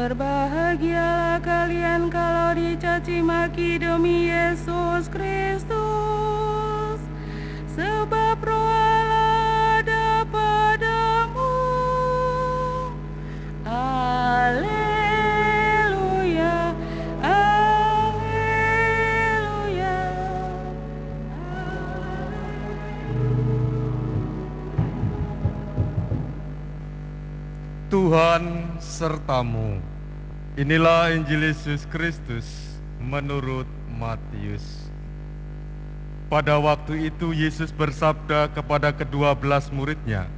Berbahagialah kalian kalau dicaci maki demi Yesus Kristus, sebab Roh Allah ada padamu. Haleluya, haleluya. Tuhan sertamu. Inilah Injil Yesus Kristus menurut Matius. Pada waktu itu Yesus bersabda kepada ke-12 muridnya,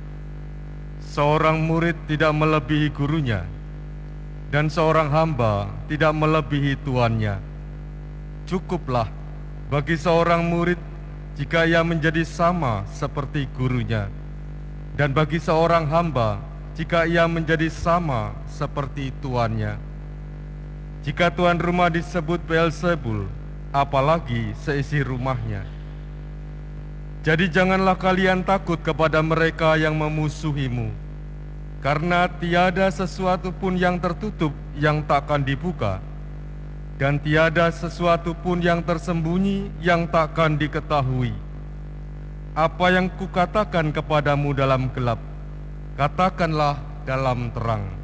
"Seorang murid tidak melebihi gurunya, dan seorang hamba tidak melebihi tuannya. Cukuplah bagi seorang murid jika ia menjadi sama seperti gurunya, dan bagi seorang hamba jika ia menjadi sama seperti tuannya. Jika tuan rumah disebut Beelzebul, apalagi seisi rumahnya. Jadi janganlah kalian takut kepada mereka yang memusuhimu, karena tiada sesuatu pun yang tertutup yang takkan dibuka, dan tiada sesuatu pun yang tersembunyi yang takkan diketahui. Apa yang kukatakan kepadamu dalam gelap, katakanlah dalam terang.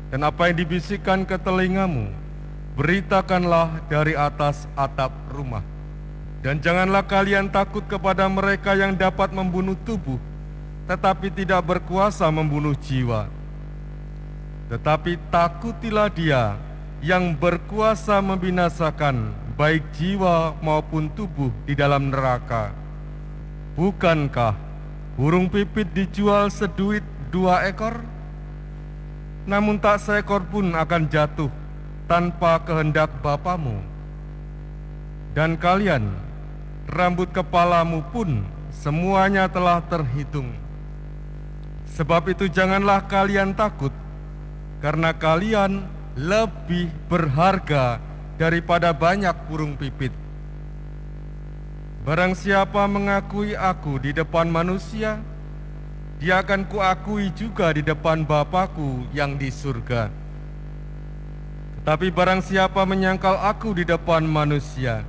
Dan apa yang dibisikkan ke telingamu, beritakanlah dari atas atap rumah. Dan janganlah kalian takut kepada mereka yang dapat membunuh tubuh, tetapi tidak berkuasa membunuh jiwa. Tetapi takutilah Dia yang berkuasa membinasakan baik jiwa maupun tubuh di dalam neraka. Bukankah burung pipit dijual seduit 2 ekor? Namun tak seekor pun akan jatuh tanpa kehendak Bapamu. Dan kalian, rambut kepalamu pun semuanya telah terhitung. Sebab itu janganlah kalian takut, karena kalian lebih berharga daripada banyak burung pipit. Barang siapa mengakui aku di depan manusia, dia akan kuakui juga di depan Bapa-Ku yang di surga. Tetapi barang siapa menyangkal aku di depan manusia,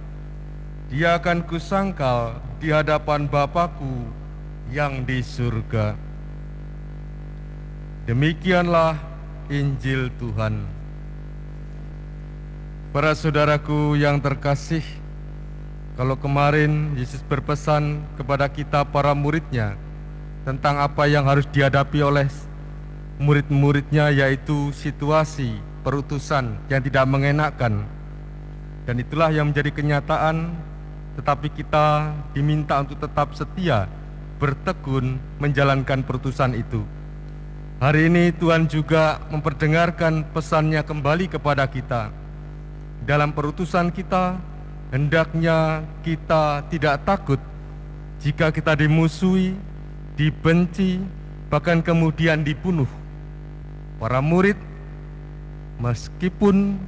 dia akan kusangkal di hadapan Bapa-Ku yang di surga." Demikianlah Injil Tuhan. Para saudaraku yang terkasih, kalau kemarin Yesus berpesan kepada kita para muridnya tentang apa yang harus dihadapi oleh murid-muridnya, yaitu situasi perutusan yang tidak mengenakkan. Dan itulah yang menjadi kenyataan, tetapi kita diminta untuk tetap setia, bertekun menjalankan perutusan itu. Hari ini Tuhan juga memperdengarkan pesannya kembali kepada kita. Dalam perutusan kita, hendaknya kita tidak takut jika kita dimusuhi, dibenci, bahkan kemudian dibunuh. Para murid, meskipun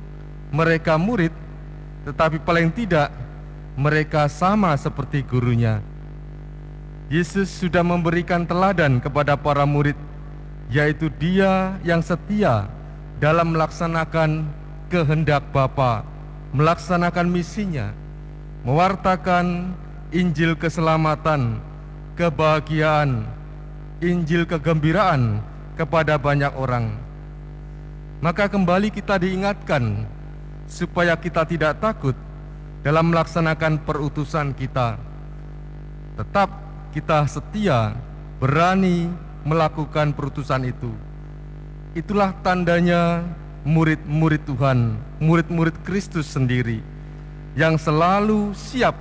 mereka murid, tetapi paling tidak mereka sama seperti gurunya. Yesus sudah memberikan teladan kepada para murid, yaitu Dia yang setia dalam melaksanakan kehendak Bapa, melaksanakan misinya, mewartakan Injil keselamatan, kebahagiaan, Injil kegembiraan kepada banyak orang. Maka kembali kita diingatkan supaya kita tidak takut dalam melaksanakan perutusan kita. Tetap kita setia, berani melakukan perutusan itu. Itulah tandanya murid-murid Tuhan, murid-murid Kristus sendiri, yang selalu siap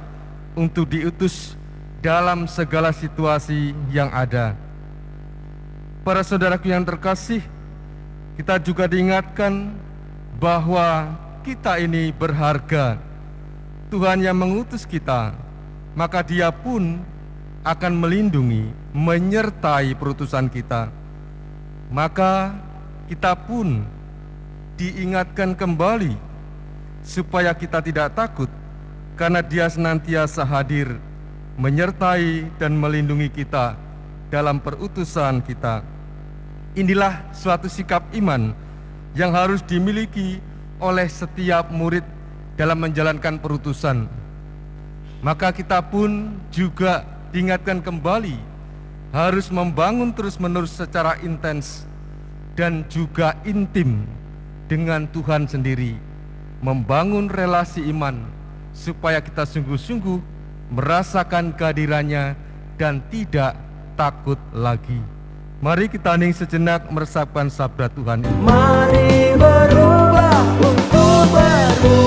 untuk diutus dalam segala situasi yang ada. Para saudaraku yang terkasih, kita juga diingatkan bahwa kita ini berharga. Tuhan yang mengutus kita, maka Dia pun akan melindungi, menyertai perutusan kita. Maka kita pun diingatkan kembali supaya kita tidak takut, karena Dia senantiasa hadir, menyertai dan melindungi kita dalam perutusan kita. Inilah suatu sikap iman yang harus dimiliki oleh setiap murid dalam menjalankan perutusan. Maka kita pun juga diingatkan kembali harus membangun terus-menerus secara intens dan juga intim dengan Tuhan sendiri, membangun relasi iman supaya kita sungguh-sungguh merasakan kehadirannya dan tidak takut lagi. Mari kita hening sejenak meresapkan sabda Tuhan ini. Mari berubah untuk berubah.